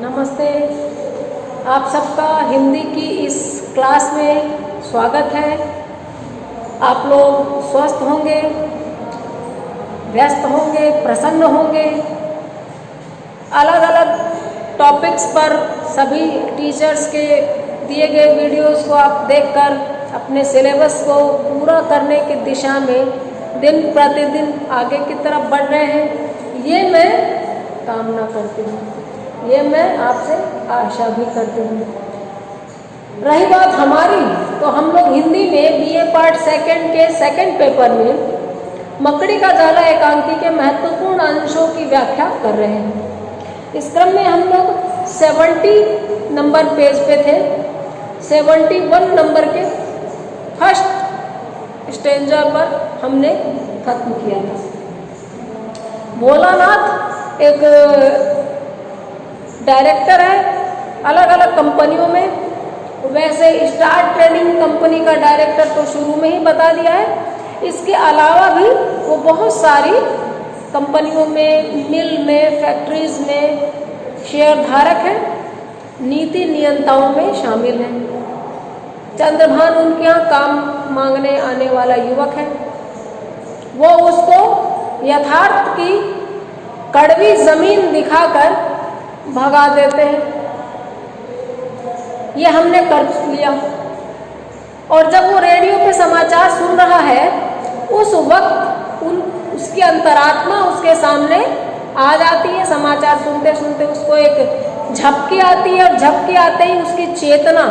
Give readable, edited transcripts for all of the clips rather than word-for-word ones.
नमस्ते। आप सबका हिंदी की इस क्लास में स्वागत है। आप लोग स्वस्थ होंगे, व्यस्त होंगे, प्रसन्न होंगे। अलग अलग टॉपिक्स पर सभी टीचर्स के दिए गए वीडियोस को आप देखकर अपने सिलेबस को पूरा करने की दिशा में दिन प्रतिदिन आगे की तरफ बढ़ रहे हैं, ये मैं कामना करती हूँ, ये मैं आपसे आशा भी करती हूँ। रही बात हमारी, तो हम लोग हिंदी में बीए पार्ट सेकंड के सेकंड पेपर में मकड़ी का जाला एकांकी के महत्वपूर्ण अंशों की व्याख्या कर रहे हैं। इस क्रम में हम लोग 70 नंबर पेज पे थे। 71 नंबर के फर्स्ट स्टेंजा पर हमने खत्म किया था। भोलानाथ एक डायरेक्टर है अलग अलग कंपनियों में। वैसे स्टार ट्रेडिंग कंपनी का डायरेक्टर तो शुरू में ही बता दिया है। इसके अलावा भी वो बहुत सारी कंपनियों में, मिल में, फैक्ट्रीज में शेयर धारक हैं, नीति नियंताओं में शामिल हैं। चंद्रभान उनके यहाँ काम मांगने आने वाला युवक है। वो उसको यथार्थ की कड़वी जमीन दिखाकर भगा देते हैं। ये हमने कर लिया। और जब वो रेडियो पे समाचार सुन रहा है, उस वक्त उसकी अंतरात्मा उसके सामने आ जाती है। समाचार सुनते सुनते उसको एक झपकी आती है, और झपकी आते ही उसकी चेतना,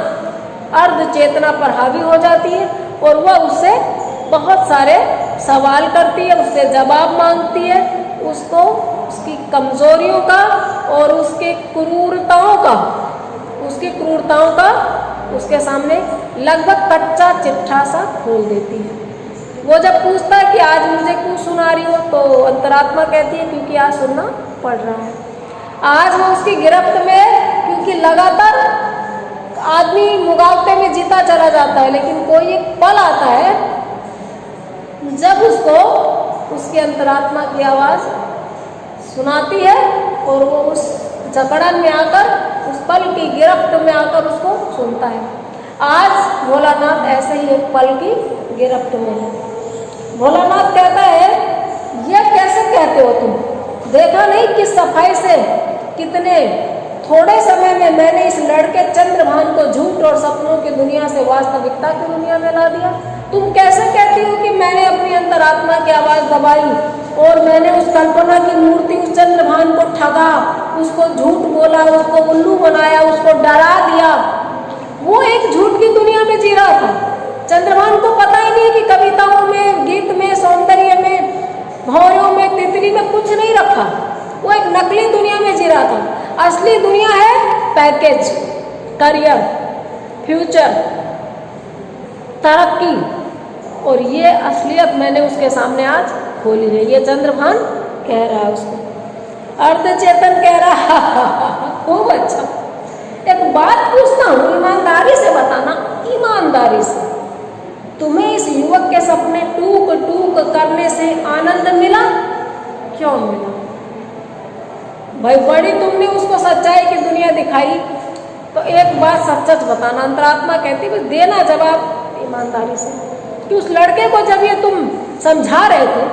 अर्ध चेतना पर हावी हो जाती है, और वह उससे बहुत सारे सवाल करती है, उससे जवाब मांगती है। उसको उसकी कमजोरियों का और उसकी क्रूरताओं का उसके सामने लगभग कच्चा चिट्ठा सा खोल देती है। वो जब पूछता है कि आज मुझे क्यों सुना रही हो, तो अंतरात्मा कहती है क्योंकि आज सुनना पड़ रहा है। आज वो उसकी गिरफ्त में, क्योंकि लगातार आदमी मुकाबले में जीता चला जाता है, लेकिन कोई एक पल आता है जब उसको उसकी अंतरात्मा की आवाज़ सुनाती है, और वो उस जकड़न में आकर, उस पल की गिरफ्त में आकर उसको सुनता है। आज भोलानाथ ऐसे ही एक पल की गिरफ्त में है। भोलानाथ कहता है, ये कैसे कहते हो तुम? देखा नहीं किस सफाई से, कितने थोड़े समय में मैंने इस लड़के चंद्रभान को झूठ और सपनों की दुनिया से वास्तविकता की दुनिया में ला दिया। तुम कैसे कहती हो कि मैंने अपनी अंतरात्मा की आवाज़ दबाई और मैंने उस कल्पना की मूर्ति, उस चंद्रभान को ठगा, उसको झूठ बोला, उसको उल्लू बनाया, उसको डरा दिया। वो एक झूठ की दुनिया में जी रहा था। चंद्रभान को पता ही नहीं कि कविताओं में, गीत में, सौंदर्य में, भौरों में, तितली में कुछ नहीं रखा। वो एक नकली दुनिया में जी रहा था। असली दुनिया है पैकेज, करियर, फ्यूचर, तरक्की, और ये असलियत मैंने उसके सामने आज खोली है। ये चंद्रभान कह रहा है उसको। अर्धचेतन कह रहा है, खूब अच्छा। एक बात पूछता हूँ, ईमानदारी से बताना, ईमानदारी से, तुम्हें इस युवक के सपने टूक टूक करने से आनंद मिला? क्यों मिला भाई? बड़ी तुमने उसको सच्चाई की दुनिया दिखाई, तो एक बात सच सच बताना। अंतरात्मा कहती है देना जवाब ईमानदारी से, कि उस लड़के को जब ये तुम समझा रहे थे,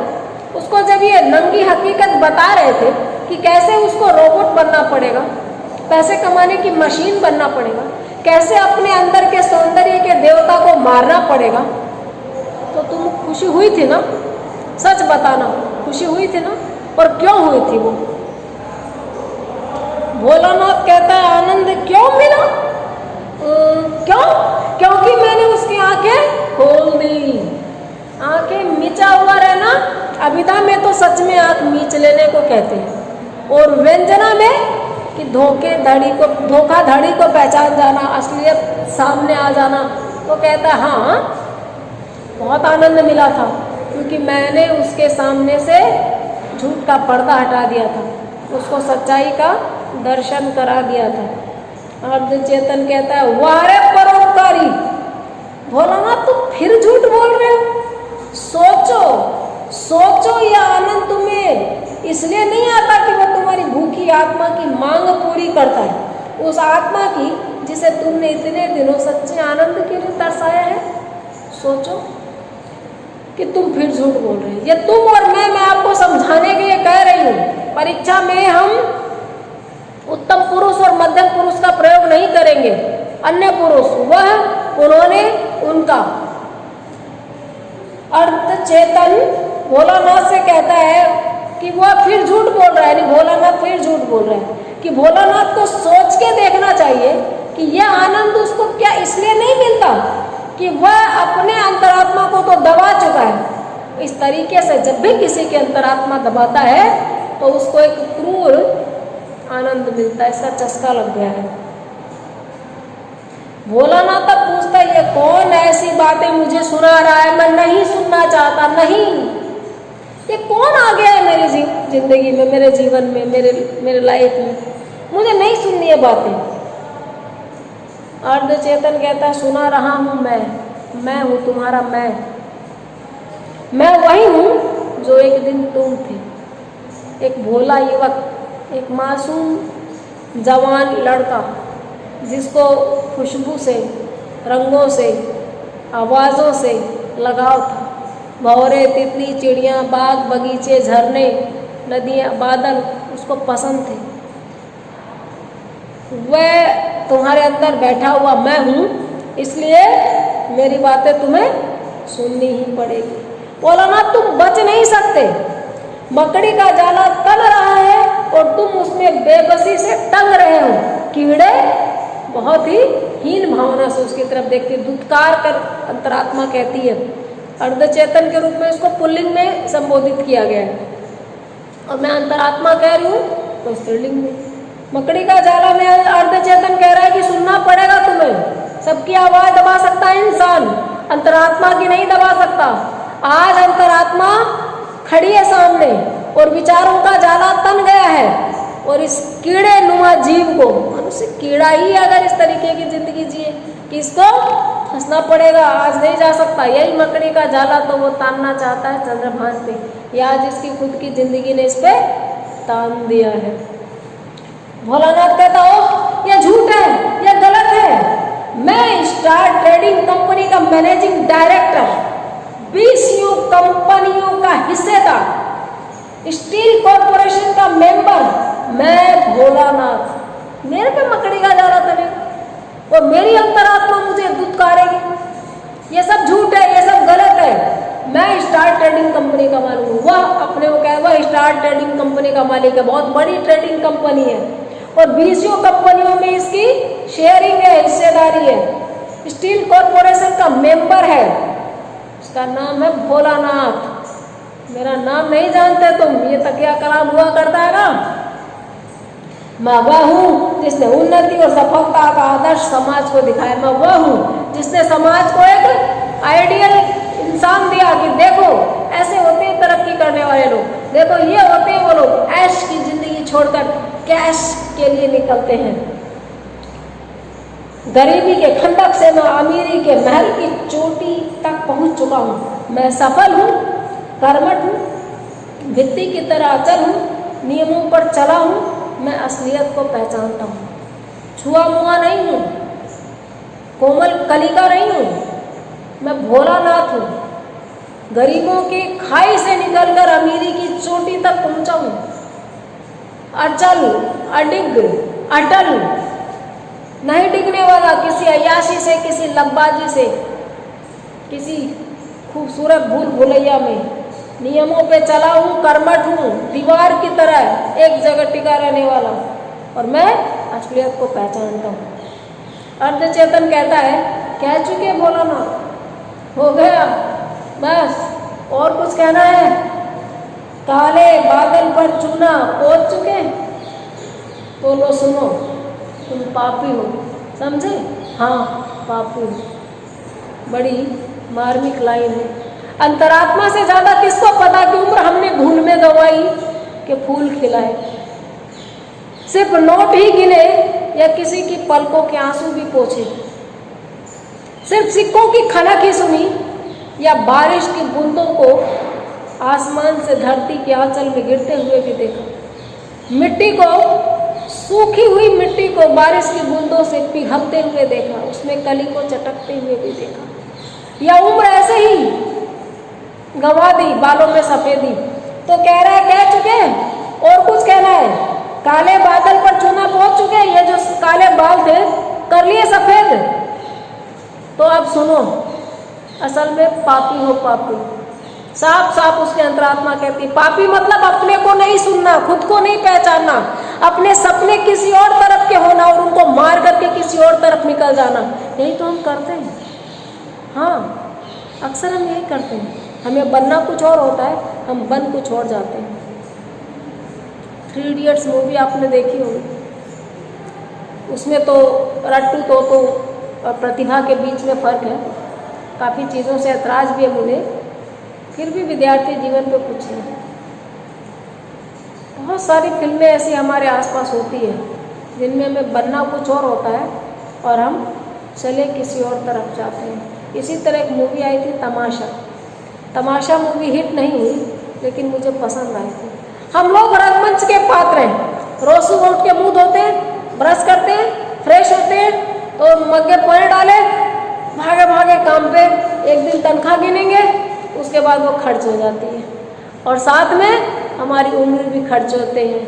उसको जब ये नंगी हकीकत बता रहे थे कि कैसे उसको रोबोट बनना पड़ेगा, पैसे कमाने की मशीन बनना पड़ेगा, कैसे अपने अंदर के सौंदर्य के देवता को मारना पड़ेगा, तो तुम खुशी हुई थी ना? सच बताना, खुशी हुई थी ना? और क्यों हुई थी वो? भोलानाथ कहता है, आनंद क्यों मिला? क्यों? क्योंकि मैंने उसकी आंखें खोल दी। आंखें मिचा हुआ रहना अभिधा में तो सच में आंख मीच लेने को कहते हैं, और व्यंजना में कि धोखाधड़ी को पहचान जाना, असलियत सामने आ जाना। तो कहता है हाँ, बहुत आनंद मिला था, क्योंकि मैंने उसके सामने से झूठ का पर्दा हटा दिया था, उसको सच्चाई का दर्शन करा दिया था। अर्धचेतन कहता है, वाह रे परोपकारी, भोलानाथ तुम फिर झूठ बोल रहे हो। सोचो यह आनंद तुम्हें इसलिए नहीं आता कि वो तुम्हारी भूखी आत्मा की मांग पूरी करता है उस आत्मा की जिसे तुमने इतने दिनों सच्चे आनंद के लिए तरसाया है। सोचो कि तुम फिर झूठ बोल रहे हैं। ये तुम और मैं आपको समझाने के लिए कह रही हूँ। परीक्षा में हम उत्तम पुरुष और मध्यम पुरुष का प्रयोग नहीं करेंगे। अन्य पुरुष वह उन्होंने उनका अर्ध चेतन भोलानाथ से कहता है कि वह फिर झूठ बोल रहा है। नहीं, भोलानाथ फिर झूठ बोल रहा है कि भोलानाथ को सोच के देखना चाहिए कि यह आनंद उसको क्या इसलिए नहीं मिलता कि वह अपने अंतरात्मा को तो दबा चुका है। इस तरीके से जब भी किसी के अंतरात्मा दबाता है तो उसको एक क्रूर आनंद मिलता है, इसका चस्का लग गया है। भोलानाथ तब पूछता है ये कौन ऐसी बातें मुझे सुना रहा है, मैं नहीं सुनना चाहता। नहीं, ये कौन आ गया है मेरी जिंदगी में, मेरे जीवन में, मेरे लाइफ में, मुझे नहीं सुननी है बातें। अर्ध चेतन कहता है सुना रहा हूँ मैं हूँ तुम्हारा मैं वही हूँ जो एक दिन तुम थे। एक भोला युवक, एक मासूम जवान लड़का जिसको खुशबू से, रंगों से, आवाज़ों से लगाव था। भंवरे, तितली, चिड़ियाँ, बाग बगीचे, झरने, नदियाँ, बादल उसको पसंद थे। वह तुम्हारे अंदर बैठा हुआ मैं हूँ, इसलिए मेरी बातें तुम्हें सुननी ही पड़ेगी। बोला ना तुम बच नहीं सकते। मकड़ी का जाला तन रहा है और तुम उसमें बेबसी से टंग रहे हो। कीड़े बहुत ही हीन भावना से उसकी तरफ देखते, दुत्कार कर अंतरात्मा कहती है। अर्धचेतन के रूप में इसको पुल्लिंग में संबोधित किया गया है और मैं अंतरात्मा कह रही हूँ तो स्त्रीलिंग में। मकड़ी का जाला में अर्धचेतन कह रहा है कि सुनना पड़ेगा तुम्हें। सबकी आवाज दबा सकता है इंसान, अंतरात्मा की नहीं दबा सकता। आज अंतरात्मा खड़ी है सामने और विचारों का जाला तन गया है और इस कीड़े नुमा जीव को, मनुष्य कीड़ा ही अगर इस तरीके की जिंदगी जिए कि इसको फंसना पड़ेगा, आज नहीं जा सकता। यही मकड़ी का जाला तो वो तानना चाहता है चंद्रभान पे, या आज इसकी खुद की जिंदगी ने इस पे तान दिया है। भोलानाथ कहता हो यह झूठ है, यह गलत है। मैं स्टार ट्रेडिंग कंपनी का मैनेजिंग डायरेक्टर, 20 कंपनियों का हिस्सेदार, स्टील कॉर्पोरेशन का मेंबर, मैं भोलानाथ, मेरे पे मकड़ी का जाला तनेगा और मेरी अंतरात्मा मुझे दुत्कारेगी। ये सब झूठ है, ये सब गलत है। मैं स्टार ट्रेडिंग कंपनी का मालिक हूँ। वह अपने को कहे वह स्टार ट्रेडिंग कंपनी का मालिक है, बहुत बड़ी ट्रेडिंग कंपनी है और 20 कंपनियों में इसकी शेयरिंग है, हिस्सेदारी है। स्टील कॉर्पोरेशन का मेंबर है, उसका नाम है भोलानाथ। मेरा नाम नहीं जानते तुम, ये तकिया कलाम हुआ करता है ना। मैं वह हूँ जिसने उन्नति और सफलता का आदर्श समाज को दिखाया। मैं वह हूँ जिसने समाज को एक आइडियल इंसान दिया कि देखो ऐसे होते हैं तरक्की करने वाले लोग, देखो ये होते हैं वो लोग ऐश की जिंदगी छोड़कर कैश के लिए निकलते हैं। गरीबी के खंडक से मैं अमीरी के महल की चोटी तक पहुंच चुका हूँ। मैं सफल हूँ, कर्मठ हूँ, भित्ति की तरह अचल हूँ, नियमों पर चला हूँ। मैं असलियत को पहचानता हूँ, छुआ मुआ नहीं हूँ, कोमल कलिका नहीं हूँ। मैं भोलानाथ हूँ, गरीबों की खाई से निकलकर अमीरी की चोटी तक पहुँचा हूँ। अचल, अडिग, अटल, नहीं डिगने वाला किसी अय्याशी से, किसी लबबाजी से, किसी खूबसूरत भूल भुलैया में। नियमों पे चला हूँ, कर्मठ हूँ, दीवार की तरह एक जगह टिका रहने वाला, और मैं असलियत को पहचानता हूँ। अर्धचेतन कहता है कह चुके भोलानाथ, हो गया बस, और कुछ कहना है? काले बादल पर चूना पोत चुके, तो लो सुनो, तुम पापी हो, समझे? हाँ पापी हो। बड़ी मार्मिक लाइन है। अंतरात्मा से ज्यादा किसको पता कि उम्र हमने भूल में गवाई कि फूल खिलाए। सिर्फ नोट ही गिने या किसी की पलकों के आंसू भी पोंछे, सिर्फ सिक्कों की खनक ही सुनी या बारिश की बूंदों को आसमान से धरती के आंचल में गिरते हुए भी देखा। मिट्टी को सूखी हुई मिट्टी को बारिश की बूंदों से पिघलते हुए देखा, उसमें कली को चटकते हुए भी देखा। या उम्र ऐसे ही गंवा दी, बालों में सफेदी। तो कह रहा है कह चुके, और कुछ कहना है? काले बादल पर चूना पहुंच चुके, ये जो काले बाल थे कर लिए सफेद। तो अब सुनो, असल में पापी हो पापी, साफ साफ उसके अंतरात्मा कहती, पापी मतलब अपने को नहीं सुनना, खुद को नहीं पहचानना, अपने सपने किसी और तरफ के होना और उनको मार करके किसी और तरफ निकल जाना। यही तो हम करते हैं। हाँ, अक्सर हम यही करते हैं। हमें बनना कुछ और होता है, हम बन कुछ और जाते हैं। 3 इडियट्स मूवी आपने देखी होगी, उसमें तो रट्टू तो और प्रतिभा के बीच में फ़र्क है। काफ़ी चीज़ों से ऐतराज़ भी है मुझे, फिर भी विद्यार्थी जीवन पे कुछ है। बहुत सारी फिल्में ऐसी हमारे आसपास होती है जिनमें हमें बनना कुछ और होता है और हम चले किसी और तरफ जाते हैं। इसी तरह एक मूवी आई थी तमाशा। तमाशा मूवी हिट नहीं हुई, लेकिन मुझे पसंद आई थी। हम लोग रंगमंच के पात्र हैं। रोज सुबह उठ के मुँह धोते हैं, ब्रश करते हैं, फ्रेश होते हैं, तो मग्गे पानी डाले, भागे भागे काम पे, एक दिन तनख्वाह गिनेंगे, उसके बाद वो खर्च हो जाती है। और साथ में हमारी उम्र भी खर्च होते हैं।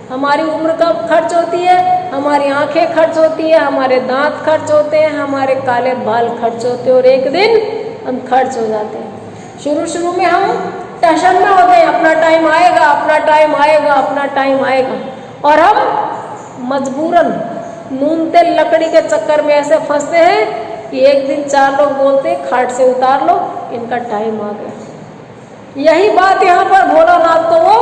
हमारी उम्र कब खर्च होती है? हमारी आंखें खर्च होती है, हमारे दांत खर्च होते हैं, हमारे काले बाल खर्च होते हैं, और एक दिन हम खर्च हो जाते हैं। शुरू में हम टेंशन में होते हैं, अपना टाइम आएगा, अपना टाइम आएगा, अपना टाइम आएगा, और हम मजबूरन नून तेल लकड़ी के चक्कर में ऐसे फंसते हैं कि एक दिन 4 लोग बोलते हैं खाट से उतार लो, इनका टाइम आ गया। यही बात यहाँ पर भोलानाथ को वो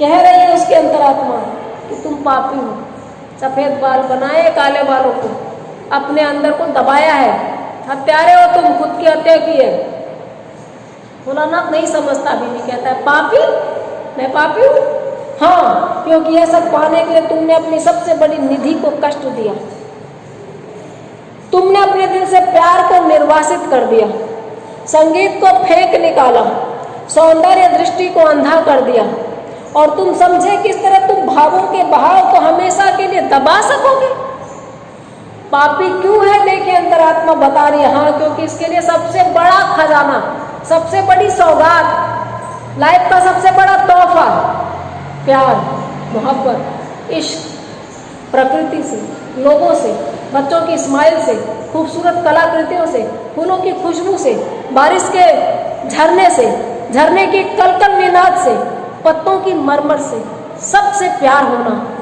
कह रही है, उसके अंतरात्मा, कि तुम पापी हो। सफ़ेद बाल बनाए, काले बालों को अपने अंदर को दबाया है, हत्यारे हो तुम, खुद की हत्या की है। भोलानाथ नहीं समझता, अभी भी कहता है पापी, मैं पापी हूँ। हाँ, क्योंकि यह सब पाने के लिए तुमने अपनी सबसे बड़ी निधि को कष्ट दिया, तुमने अपने दिल से प्यार को निर्वासित कर दिया, संगीत को फेंक निकाला, सौंदर्य दृष्टि को अंधा कर दिया, और तुम समझे किस तरह तुम भावों के बहाव को हमेशा के लिए दबा सकोगे। पापी क्यों है? देखिए अंतरात्मा बता रही है। हाँ, क्योंकि इसके लिए सबसे बड़ा खजाना, सबसे बड़ी सौगात, लाइफ का सबसे बड़ा तोहफा प्यार, मोहब्बत, इश्क, प्रकृति से, लोगों से, बच्चों की स्माइल से, खूबसूरत कलाकृतियों से, फूलों की खुशबू से, बारिश के झरने से, झरने की कलकल निनाद से, पत्तों की मरमर से, सबसे प्यार होना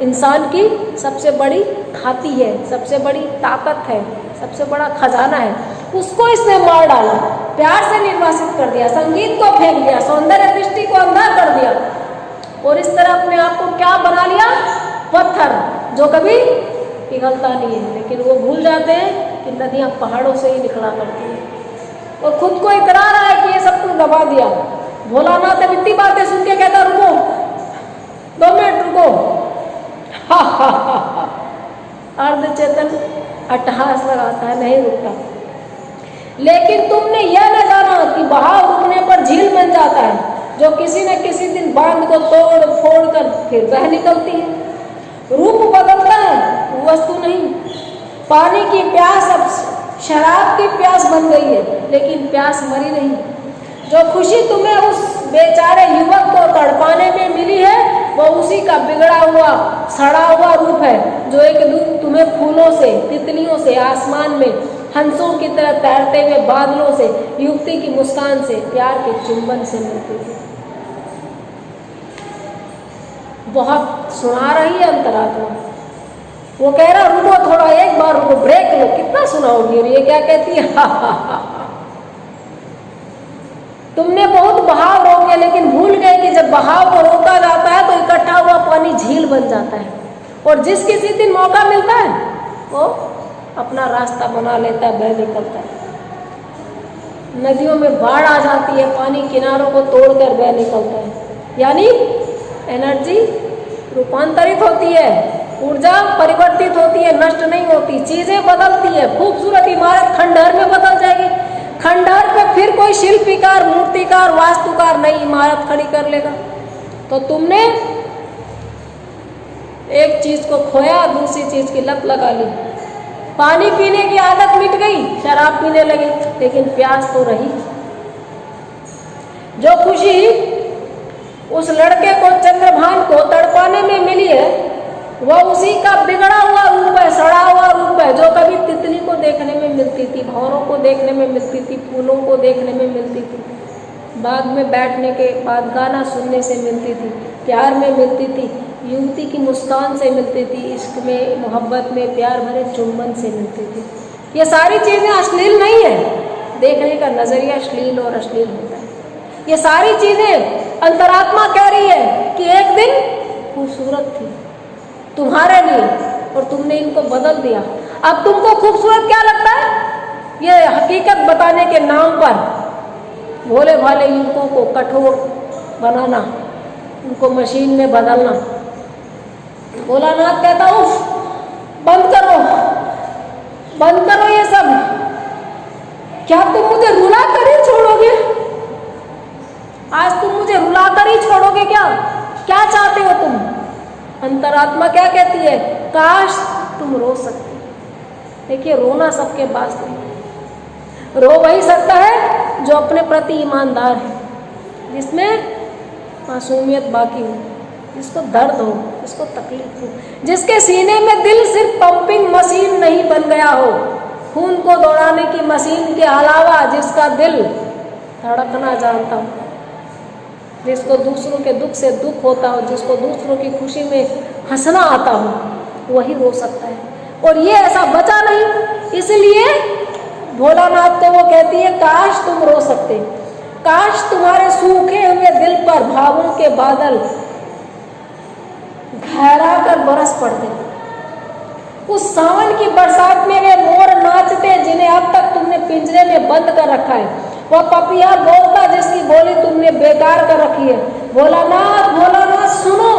इंसान की सबसे बड़ी खाती है, सबसे बड़ी ताकत है, सबसे बड़ा खजाना है। उसको इसने मार डाला, प्यार से निर्वासित कर दिया, संगीत को फेंक दिया, सौंदर्य दृष्टि को अंधा कर दिया, और इस तरह अपने आप को क्या बना लिया? पत्थर, जो कभी पिघलता नहीं है। लेकिन वो भूल जाते हैं कि नदियाँ पहाड़ों से ही निकला करती हैं, और खुद को इकरार है कि ये सब कुछ दबा दिया। भोलानाथ अब इतनी बातें सुन के कहता, रुको 2 मिनट रुको। अर्ध चेतन अट्टहास लगाता है, नहीं रुकता। लेकिन तुमने यह न जाना कि बहाव रुकने पर झील बन जाता है, जो किसी न किसी दिन बांध को तोड़ फोड़ कर फिर बह निकलती है। रूप बदलता है, वस्तु नहीं। पानी की प्यास अब शराब की प्यास बन गई है, लेकिन प्यास मरी नहीं। जो खुशी तुम्हें उस बेचारे युवक को तड़पाने में मिली है, वो उसी का बिगड़ा हुआ, सड़ा हुआ रूप है, जो एक दिन तुम्हें फूलों से, तितलियों से, आसमान में हंसों की तरह तैरते हुए बादलों से, युवती की मुस्कान से, प्यार के चुंबन से मिलती थी। बहुत सुना रही है अंतरात्मा। वो कह रहा रुको थोड़ा, एक बार रुको, ब्रेक लो, कितना सुनाओगी। और ये क्या कहती है? तुमने बहुत बहाव रोके, लेकिन भूल गए कि जब बहाव को रोका जाता है तो इकट्ठा हुआ पानी झील बन जाता है, और जिस किसी दिन मौका मिलता है वो अपना रास्ता बना लेता है, बह निकलता है। नदियों में बाढ़ आ जाती है, पानी किनारों को तोड़कर बह निकलता है। यानी एनर्जी रूपांतरित होती है, ऊर्जा परिवर्तित होती है, नष्ट नहीं होती, चीजें बदलती है। खूबसूरत इमारत खंडहर में बदल जाएगी, खंडहर पे फिर कोई शिल्पीकार, मूर्तिकार, वास्तुकार नई इमारत खड़ी कर लेगा। तो तुमने एक चीज को खोया, दूसरी चीज की लत लगा ली। पानी पीने की आदत मिट गई, शराब पीने लगे, लेकिन प्यास तो रही। जो खुशी उस लड़के को, चंद्रभान को तड़पाने में मिली है, वह उसी का बिगड़ा हुआ रूप है, सड़ा हुआ रूप है, जो कभी तितली को देखने में मिलती थी, भंवरों को देखने में मिलती थी, फूलों को देखने में मिलती थी, बाग में बैठने के बाद गाना सुनने से मिलती थी, प्यार में मिलती थी, युवती की मुस्कान से मिलती थी, इश्क में, मोहब्बत में, प्यार भरे चुंबन से मिलती थी। ये सारी चीज़ें अश्लील नहीं है, देखने का नजरिया अश्लील और अश्लील होता है। ये सारी चीज़ें अंतरात्मा कह रही है कि एक दिन खूबसूरत थी तुम्हारे लिए और तुमने इनको बदल दिया। अब तुमको खूबसूरत क्या लगता है? ये हकीकत बताने के नाम पर भोले भाले युवकों को कठोर बनाना, उनको मशीन में बदलना। भोलानाथ कहता उफ, बंद करो ये सब। क्या तुम मुझे रुला कर ही छोड़ोगे? आज तुम मुझे रुला कर ही छोड़ोगे क्या? क्या चाहते हो तुम? अंतरात्मा क्या कहती है? काश तुम रो सकते। देखिए, रोना सबके पास नहीं। रो वही सकता है जो अपने प्रति ईमानदार है, जिसमें मासूमियत बाकी हो, जिसको दर्द हो, जिसको तकलीफ हो, जिसके सीने में दिल सिर्फ पंपिंग मशीन नहीं बन गया हो, खून को दौड़ाने की मशीन के अलावा जिसका दिल धड़कना जानता हो, जिसको दूसरों के दुख से दुख होता हो, जिसको दूसरों की खुशी में हंसना आता हो, वही रो सकता है। और ये ऐसा बचा नहीं, इसलिए भोलानाथ को वो कहती है काश तुम रो सकते, काश तुम्हारे सूखे हुए दिल पर भावों के बादल गहरा कर बरस पड़ते। उस सावन की बरसात में वे मोर नाचते जिन्हें अब तक तुमने पिंजरे में बंद कर रखा है। वह पपिया बोलता जिसकी बोली तुमने बेकार कर रखी है। भोलानाथ, भोलानाथ सुनो,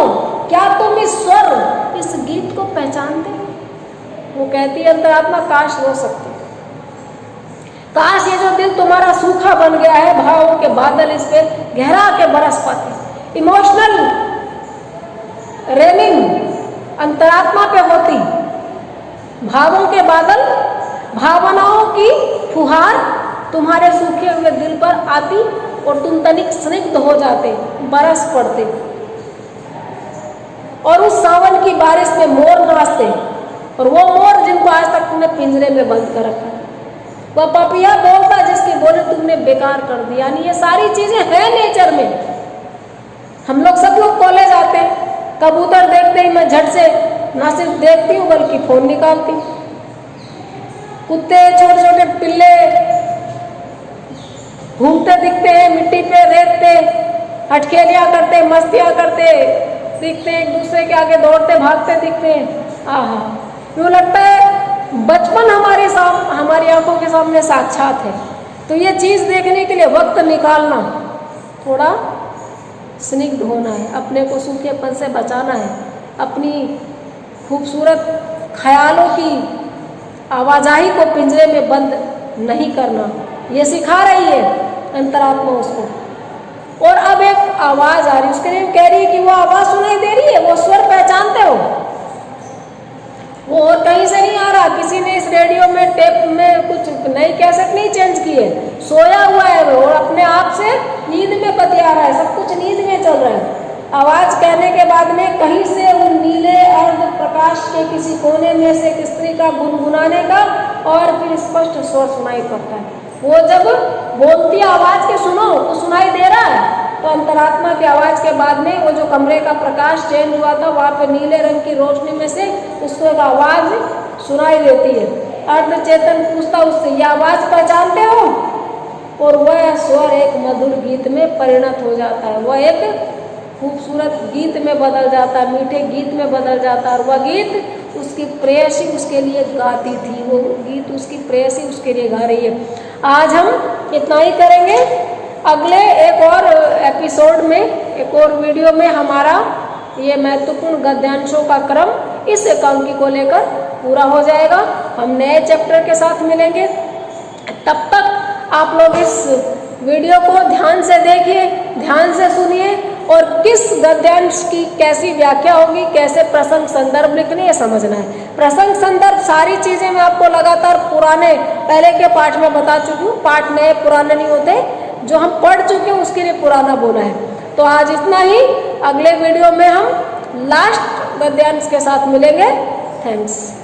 क्या तुम इस स्वर, इस गीत को पहचानते हो? वो कहती है अंतरात्मा, काश रो सकते, काश ये जो दिल तुम्हारा सूखा बन गया है, भावों के बादल इस पे गहरा के बरस पाते। इमोशनल रेनिंग अंतरात्मा पे होती, भावों के बादल, भावनाओं की फुहार तुम्हारे सूखे हुए दिल पर आती और तुम तनिक स्निग्ध हो जाते, बरस पड़ते। और उस सावन की बारिश में मोर नाचते, और वो मोर जिनको आज तक तुमने पिंजरे में बंद कर रखा है। वह पपिया बोलता जिसकी बोली तुमने बेकार कर दी। यानी ये सारी चीजें हैं नेचर में। हम लोग सब लोग कॉलेज आते हैं, कबूतर देखते ही मैं झट से ना सिर्फ देखती हूँ बल्कि फोन निकालती हूँ। कुत्ते, छोटे छोटे पिल्ले घूमते दिखते हैं मिट्टी पे, रेत पे, हटखेलियाँ करते, मस्तियाँ करते दिखते हैं, एक दूसरे के आगे दौड़ते भागते दिखते हैं। आहा, यूँ लगता है बचपन हमारी आंखों के सामने साक्षात है। तो ये चीज़ देखने के लिए वक्त निकालना, थोड़ा स्निग्ध होना है, अपने को सूखेपन से बचाना है, अपनी खूबसूरत ख्यालों की आवाजाही को पिंजरे में बंद नहीं करना। ये सिखा रही है अंतरात्मा उसको। और अब एक आवाज़ आ रही है, उसके लिए कह रही है कि वो आवाज़ सुनाई दे रही है, वो स्वर पहचानते हो? वो और कहीं से नहीं आ रहा, किसी ने इस रेडियो में टेप में कुछ नई कैसेट नहीं चेंज की है, सोया हुआ है वो और अपने आप से नींद में बतिया रहा है, सब कुछ नींद में चल रहा है। आवाज़ कहने के बाद में कहीं से उन नीले अर्ध प्रकाश के किसी कोने में से एक स्त्री का गुनगुनाने का और फिर स्पष्ट स्वर सुनाई पड़ता है। वो जब बोलती आवाज़ के सुनो तो सुनाई दे रहा है, तो अंतरात्मा की आवाज़ के बाद में वो जो कमरे का प्रकाश चेंज हुआ था, वहाँ पे नीले रंग की रोशनी में से उसको एक आवाज़ सुनाई देती है। अर्ध चेतन पूछता उससे, यह आवाज़ पहचानते हो? और वह स्वर एक मधुर गीत में परिणत हो जाता है, वह एक खूबसूरत गीत में बदल जाता है, मीठे गीत में बदल जाता है। और वह गीत उसकी प्रेयसी उसके लिए गाती थी, वो गीत उसकी प्रेयसी उसके लिए गा रही है। आज हम इतना ही करेंगे। अगले एक और एपिसोड में, एक और वीडियो में हमारा ये महत्वपूर्ण गद्यांशों का क्रम इस एकांकी को लेकर पूरा हो जाएगा। हम नए चैप्टर के साथ मिलेंगे। तब तक आप लोग इस वीडियो को ध्यान से देखिए, ध्यान से सुनिए और किस गद्यांश की कैसी व्याख्या होगी, कैसे प्रसंग संदर्भ लिखने, ये समझना है। प्रसंग संदर्भ सारी चीजें मैं आपको लगातार पुराने पहले के पाठ में बता चुकी हूँ। पाठ नए पुराने नहीं होते, जो हम पढ़ चुके हैं उसके लिए पुराना बोला है। तो आज इतना ही, अगले वीडियो में हम लास्ट गद्यांश के साथ मिलेंगे। थैंक्स।